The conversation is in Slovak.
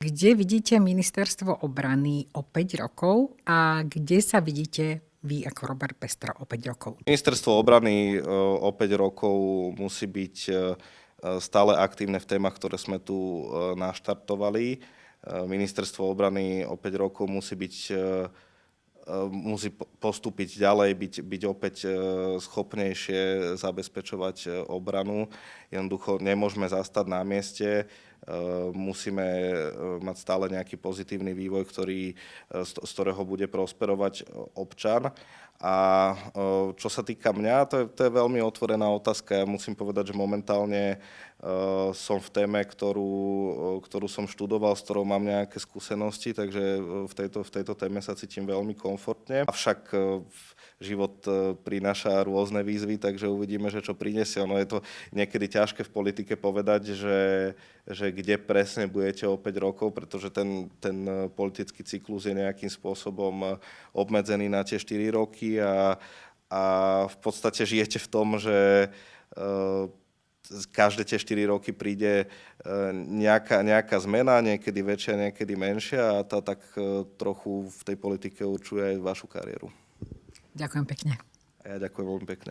Kde vidíte ministerstvo obrany o 5 rokov a kde sa vidíte vy ako Robert Pestrá o 5 rokov? Ministerstvo obrany o 5 rokov musí byť stále aktívne v témach, ktoré sme tu naštartovali. Ministerstvo obrany o 5 rokov musí postúpiť ďalej, byť opäť schopnejšie zabezpečovať obranu. Jednoducho nemôžeme zastať na mieste, musíme mať stále nejaký pozitívny vývoj, z ktorého bude prosperovať občan. A čo sa týka mňa, to je veľmi otvorená otázka. Ja musím povedať, že momentálne som v téme, ktorú som študoval, s ktorou mám nejaké skúsenosti, takže v tejto téme sa cítim veľmi komfortne. Avšak život prináša rôzne výzvy, takže uvidíme, že čo prinesie. Ono je to niekedy ťažké v politike povedať, že kde presne budete o 5 rokov, pretože ten politický cyklus je nejakým spôsobom obmedzený na tie 4 roky a v podstate žijete v tom, že každé tie 4 roky príde nejaká zmena, niekedy väčšia, niekedy menšia a tá tak trochu v tej politike určuje aj vašu kariéru. Ďakujem pekne. A ja ďakujem veľmi pekne.